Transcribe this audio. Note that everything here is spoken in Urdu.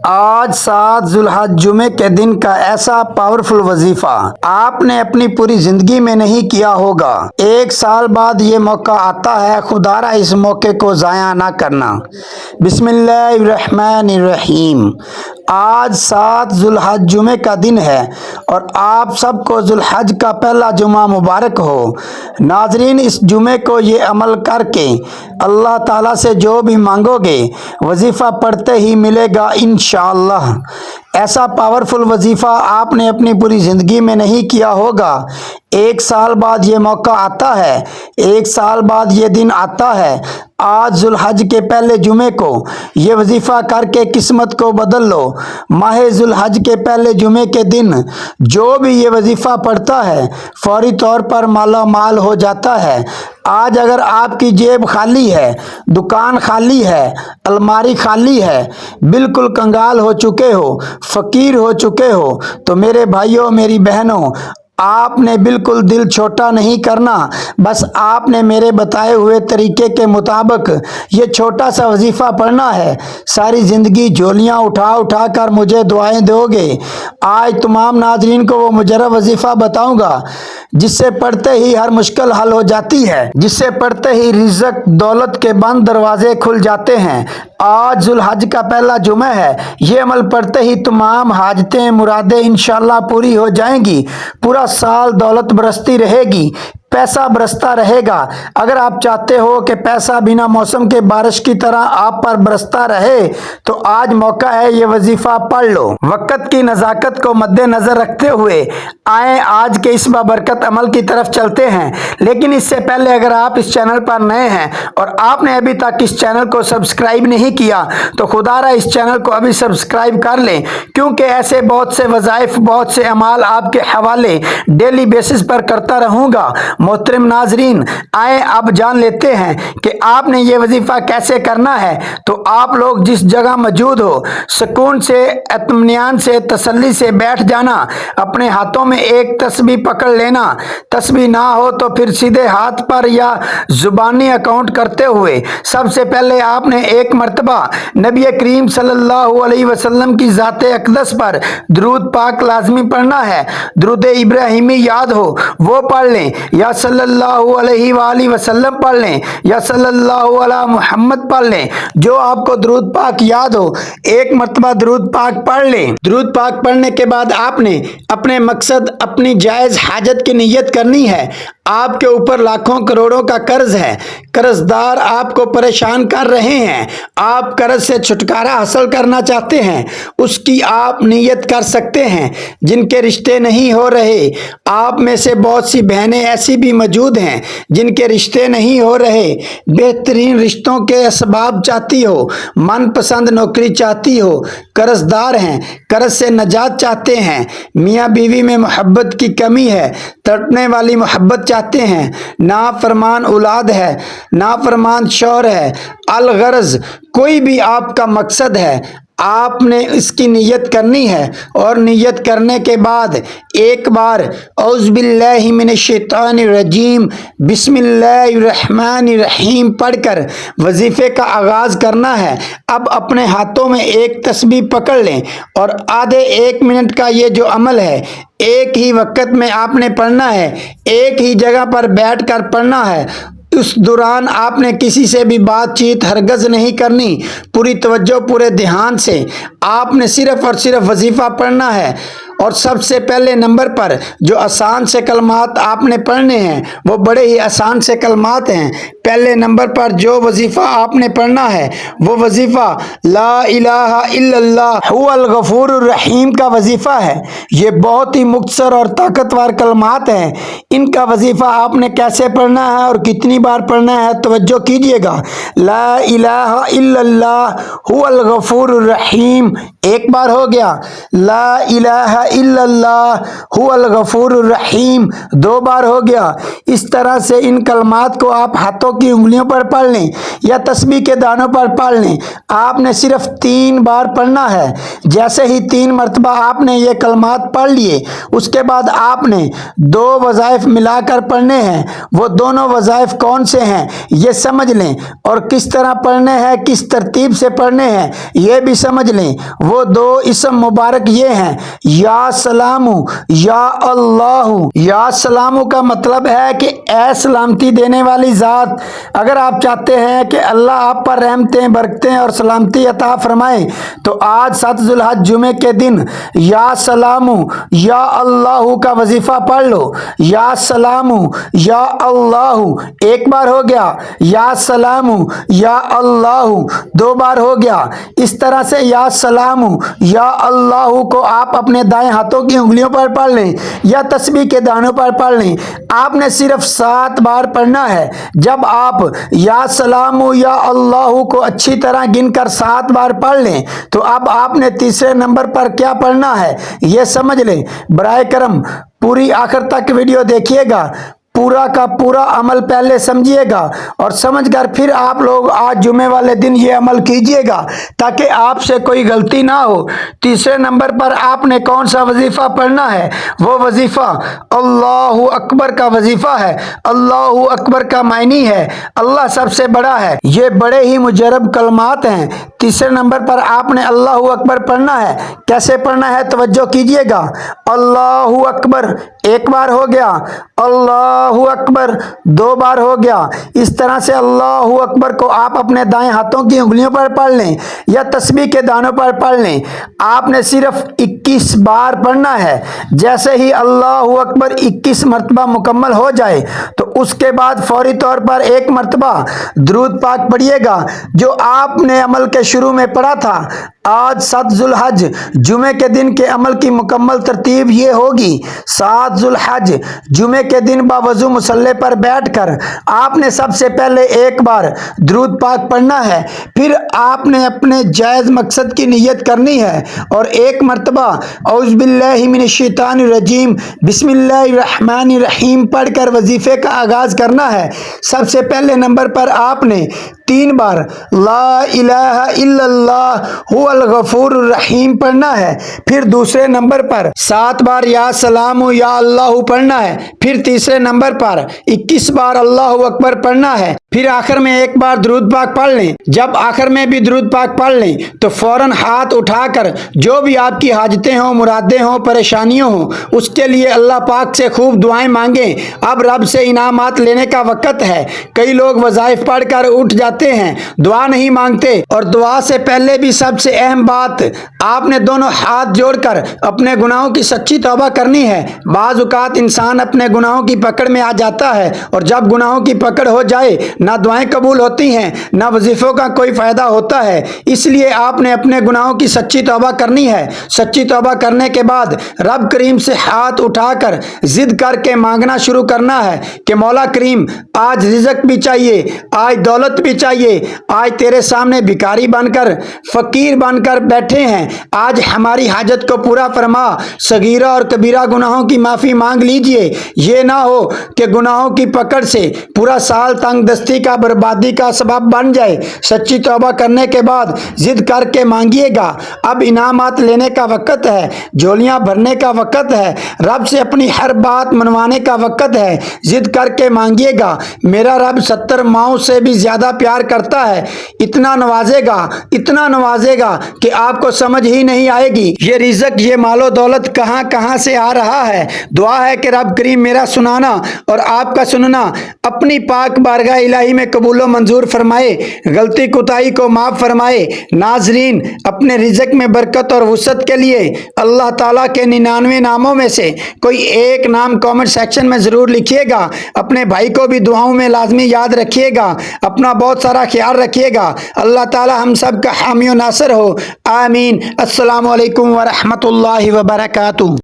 آج 7 ذوالحج جمعے کے دن کا ایسا پاورفل وظیفہ آپ نے اپنی پوری زندگی میں نہیں کیا ہوگا۔ 1 سال بعد یہ موقع آتا ہے، خدا را اس موقع کو ضائع نہ کرنا۔ بسم اللہ الرحمن الرحیم۔ آج 7 ذوالحج جمعے کا دن ہے اور آپ سب کو ذوالحج کا پہلا جمعہ مبارک ہو۔ ناظرین، اس جمعے کو یہ عمل کر کے اللہ تعالیٰ سے جو بھی مانگو گے وظیفہ پڑھتے ہی ملے گا انشاءاللہ۔ ایسا پاورفل وظیفہ آپ نے اپنی پوری زندگی میں نہیں کیا ہوگا۔ 1 سال بعد یہ موقع آتا ہے، 1 سال بعد یہ دن آتا ہے۔ آج ذوالحج کے پہلے جمعے کو یہ وظیفہ کر کے قسمت کو بدل لو۔ ماہ ذوالحج کے پہلے جمعے کے دن جو بھی یہ وظیفہ پڑھتا ہے فوری طور پر مالا مال ہو جاتا ہے۔ آج اگر آپ کی جیب خالی ہے، دکان خالی ہے، الماری خالی ہے، بالکل کنگال ہو چکے ہو، فقیر ہو چکے ہو، تو میرے بھائیوں، میری بہنوں، آپ نے بالکل دل چھوٹا نہیں کرنا۔ بس آپ نے میرے بتائے ہوئے طریقے کے مطابق یہ چھوٹا سا وظیفہ پڑھنا ہے۔ ساری زندگی جھولیاں اٹھا اٹھا کر مجھے دعائیں دو گے۔ آج تمام ناظرین کو وہ مجرب وظیفہ بتاؤں گا جس سے پڑھتے ہی ہر مشکل حل ہو جاتی ہے، جس سے پڑھتے ہی رزق دولت کے بند دروازے کھل جاتے ہیں۔ آج ذوالحج کا پہلا جمعہ ہے، یہ عمل پڑھتے ہی تمام حاجتیں مرادیں انشاءاللہ پوری ہو جائیں گی۔ پورا سال دولت برستی رہے گی، پیسہ برستا رہے گا۔ اگر آپ چاہتے ہو کہ پیسہ بنا موسم کے بارش کی طرح آپ پر برستا رہے تو آج موقع ہے، یہ وظیفہ پڑھ لو۔ وقت کی نزاکت کو مد نظر رکھتے ہوئے آئیں آج کے اس بابرکت عمل کی طرف چلتے ہیں۔ لیکن اس سے پہلے اگر آپ اس چینل پر نئے ہیں اور آپ نے ابھی تک اس چینل کو سبسکرائب نہیں کیا تو خدا را اس چینل کو ابھی سبسکرائب کر لیں، کیونکہ ایسے بہت سے وظائف، بہت سے اعمال آپ کے حوالے ڈیلی بیسس پر کرتا رہوں گا۔ محترم ناظرین، آئیں اب جان لیتے ہیں کہ آپ نے یہ وظیفہ کیسے کرنا ہے۔ تو آپ لوگ جس جگہ موجود ہو سکون سے، اطمینان سے، تسلی سے بیٹھ جانا۔ اپنے ہاتھوں میں ایک تسبیح پکڑ لینا۔ تسبیح نہ ہو تو پھر سیدھے ہاتھ پر یا زبانی اکاؤنٹ کرتے ہوئے سب سے پہلے آپ نے ایک مرتبہ نبی کریم صلی اللہ علیہ وسلم کی ذات اقدس پر درود پاک لازمی پڑھنا ہے۔ درود ابراہیمی یاد ہو وہ پڑھ لیں، یا صلی اللہ علیہ وآلہ وسلم پڑھ لیں، یا صلی اللہ علی محمد پڑھ لیں، جو آپ کو درود پاک یاد ہو ایک مرتبہ درود پاک پڑھ لیں۔ درود پاک پڑھنے کے بعد آپ نے اپنے مقصد، اپنی جائز حاجت کی نیت کرنی ہے۔ آپ کے اوپر لاکھوں کروڑوں کا قرض ہے، قرض دار آپ کو پریشان کر رہے ہیں، آپ قرض سے چھٹکارا حاصل کرنا چاہتے ہیں، اس کی آپ نیت کر سکتے ہیں۔ جن کے رشتے نہیں ہو رہے، آپ میں سے بہت سی بہنیں ایسی بھی موجود ہیں جن کے رشتے نہیں ہو رہے، بہترین رشتوں کے اسباب چاہتی ہو، من پسند نوکری چاہتی ہو، قرض دار ہیں، قرض سے نجات چاہتے ہیں، میاں بیوی میں محبت کی کمی ہے، تڑپنے والی محبت چاہتے ہیں، نافرمان اولاد ہے، نافرمان شوہر ہے، الغرض کوئی بھی آپ کا مقصد ہے، آپ نے اس کی نیت کرنی ہے۔ اور نیت کرنے کے بعد ایک بار اعوذ باللہ من الشیطان الرجیم بسم اللہ الرحمن الرحیم پڑھ کر وظیفے کا آغاز کرنا ہے۔ اب اپنے ہاتھوں میں ایک تسبیح پکڑ لیں اور آدھے 1 منٹ کا یہ جو عمل ہے ایک ہی وقت میں آپ نے پڑھنا ہے، ایک ہی جگہ پر بیٹھ کر پڑھنا ہے۔ اس دوران آپ نے کسی سے بھی بات چیت ہرگز نہیں کرنی، پوری توجہ، پورے دھیان سے آپ نے صرف اور صرف وظیفہ پڑھنا ہے۔ اور سب سے پہلے نمبر پر جو آسان سے کلمات آپ نے پڑھنے ہیں وہ بڑے ہی آسان سے کلمات ہیں۔ پہلے نمبر پر جو وظیفہ آپ نے پڑھنا ہے وہ وظیفہ لا الہ الا اللہ هو الغفور الرحیم کا وظیفہ ہے۔ یہ بہت ہی مختصر اور طاقتور کلمات ہیں۔ ان کا وظیفہ آپ نے کیسے پڑھنا ہے اور کتنی بار پڑھنا ہے توجہ کیجیے گا۔ لا الہ الا اللہ هو الغفور الرحیم ایک بار ہو گیا، لا الہ الا اللہ هو الغفور الرحیم 2 بار ہو گیا۔ اس طرح سے ان کلمات کو آپ ہاتھوں کی انگلیوں پر پڑھ لیں یا تسبیح کے دانوں پر پڑھ لیں۔ آپ نے صرف 3 بار پڑھنا ہے۔ جیسے ہی 3 مرتبہ آپ نے یہ کلمات پڑھ لیے، اس کے بعد آپ نے 2 وظائف ملا کر پڑھنے ہیں۔ وہ دونوں وظائف کون سے ہیں یہ سمجھ لیں، اور کس طرح پڑھنے ہیں، کس ترتیب سے پڑھنے ہیں یہ بھی سمجھ لیں۔ وہ 2 اسم مبارک یہ ہیں، یا سلام، یا اللہ۔ یا سلام کا مطلب ہے کہ اے سلامتی دینے والی ذات، اگر آپ چاہتے ہیں کہ اللہ آپ پر رحمتیں، برکتیں اور سلامتی عطا فرمائے تو آج 7 ذو الحج جمعے کے دن یا سلام یا اللہ کا وظیفہ پڑھ لو۔ یا سلام یا اللہ 1 بار ہو گیا، یا سلام یا اللہ 2 بار ہو گیا۔ اس طرح سے یا سلام یا اللہ کو آپ اپنے دائیں ہاتھوں کی انگلیوں پر پڑھ لیں یا تسبیح کے دانوں پر پڑھ لیں۔ آپ نے صرف 7 بار پڑھنا ہے۔ جب آپ یا سلام یا اللہ کو اچھی طرح گن کر 7 بار پڑھ لیں تو اب آپ نے تیسرے نمبر پر کیا پڑھنا ہے یہ سمجھ لیں۔ برائے کرم پوری آخر تک ویڈیو دیکھیے گا، پورا کا پورا عمل پہلے سمجھیے گا اور سمجھ کر پھر آپ لوگ آج جمعے والے دن یہ عمل کیجئے گا تاکہ آپ سے کوئی غلطی نہ ہو۔ تیسرے نمبر پر آپ نے کون سا وظیفہ پڑھنا ہے؟ وہ وظیفہ اللہ اکبر کا وظیفہ ہے۔ اللہ اکبر کا معنی ہے اللہ سب سے بڑا ہے۔ یہ بڑے ہی مجرب کلمات ہیں۔ تیسرے نمبر پر آپ نے اللہ اکبر پڑھنا ہے۔ کیسے پڑھنا ہے توجہ کیجئے گا۔ اللہ اکبر 1 بار ہو گیا، اللہ اکبر 2 بار ہو گیا۔ اس طرح سے اللہ اکبر کو آپ اپنے دائیں ہاتھوں کی انگلیوں پر پڑھ لیں یا تسبیح کے دانوں پر پڑھ لیں۔ آپ نے صرف 21 بار پڑھنا ہے۔ جیسے ہی اللہ اکبر 21 مرتبہ مکمل ہو جائے تو اس کے بعد فوری طور پر 1 مرتبہ درود پاک پڑھیے گا جو آپ نے عمل کے شروع میں پڑھا تھا۔ آج 7 ذو الحج جمعے کے دن کے عمل کی مکمل ترتیب یہ ہوگی۔ 7 ذو الحج جمعے کے دن باوضو مصلی پر بیٹھ کر آپ نے سب سے پہلے 1 بار درود پاک پڑھنا ہے۔ پھر آپ نے اپنے جائز مقصد کی نیت کرنی ہے اور 1 مرتبہ اعوذ باللہ من الشیطان الرجیم بسم اللہ الرحمن الرحیم پڑھ کر وظیفے کا آغاز کرنا ہے۔ سب سے پہلے نمبر پر آپ نے 3 بار لا الہ الا اللہ هو الغفور الرحیم پڑھنا ہے۔ پھر دوسرے نمبر پر 7 بار یا سلام یا اللہ پڑھنا ہے۔ پھر تیسرے نمبر پر 21 بار اللہ اکبر پڑھنا ہے۔ پھر آخر میں 1 بار درود پاک پڑھ لیں۔ جب آخر میں بھی درود پاک پڑھ لیں تو فوراً ہاتھ اٹھا کر جو بھی آپ کی حاجتیں ہوں، مرادیں ہوں، پریشانیاں ہوں، اس کے لیے اللہ پاک سے خوب دعائیں مانگیں۔ اب رب سے انعامات لینے کا وقت ہے۔ کئی لوگ وظائف پڑھ کر اٹھ جاتے ہیں، دعا نہیں مانگتے، اور دعا سے پہلے بھی سب سے اہم بات، آپ نے دونوں ہاتھ جوڑ کر اپنے گناہوں کی سچی توبہ کرنی ہے۔ بعض اوقات انسان اپنے گناہوں کی پکڑ میں آ جاتا ہے، اور جب گناہوں کی پکڑ ہو جائے نہ دعائیں قبول ہوتی ہیں، نہ وظیفوں کا کوئی فائدہ ہوتا ہے۔ اس لیے آپ نے اپنے گناہوں کی سچی توبہ کرنی ہے۔ سچی توبہ کرنے کے بعد رب کریم سے ہاتھ اٹھا کر ضد کر کے مانگنا شروع کرنا ہے کہ مولا کریم آج رزق بھی چاہیے، آج دولت بھی چاہیے، آج تیرے سامنے بھکاری بن کر، فقیر بن کر بیٹھے ہیں، آج ہماری حاجت کو پورا فرما، صغیرہ اور کبیرہ گناہوں کی معافی مانگ لیجئے۔ یہ نہ ہو کہ گناہوں کی پکڑ سے پورا سال تنگ دستی کا، بربادی کا سبب بن جائے۔ سچی توبہ کرنے کے بعد ضد کر کے مانگیے گا۔ اب انعامات لینے کا وقت ہے، جھولیاں بھرنے کا وقت ہے، رب سے اپنی ہر بات منوانے کا وقت ہے۔ ضد کر کے مانگیے گا۔ میرا رب 70 ماؤں سے بھی زیادہ پیار کرتا ہے۔ اتنا نوازے گا، اتنا نوازے گا کہ آپ کو سمجھ ہی نہیں آئے گی یہ رزق، یہ مال و دولت کہاں کہاں سے آ رہا ہے۔ دعا ہے کہ رب کریم میرا سنانا اور آپ کا سننا اپنی پاک بارگاہ الہی میں قبول و منظور فرمائے، غلطی کوتاہی کو معاف فرمائے۔ ناظرین، اپنے رزق میں برکت اور وسعت کے لیے اللہ تعالیٰ کے 99 ناموں میں سے کوئی ایک نام کامنٹ سیکشن میں ضرور لکھیے گا۔ اپنے بھائی کو بھی دعاؤں میں لازمی یاد رکھیے گا۔ اپنا بہت سارا خیال رکھیے گا۔ اللہ تعالیٰ ہم سب کا حامی و ناصر ہو، آمین۔ السلام علیکم ورحمۃ اللہ وبرکاتہ۔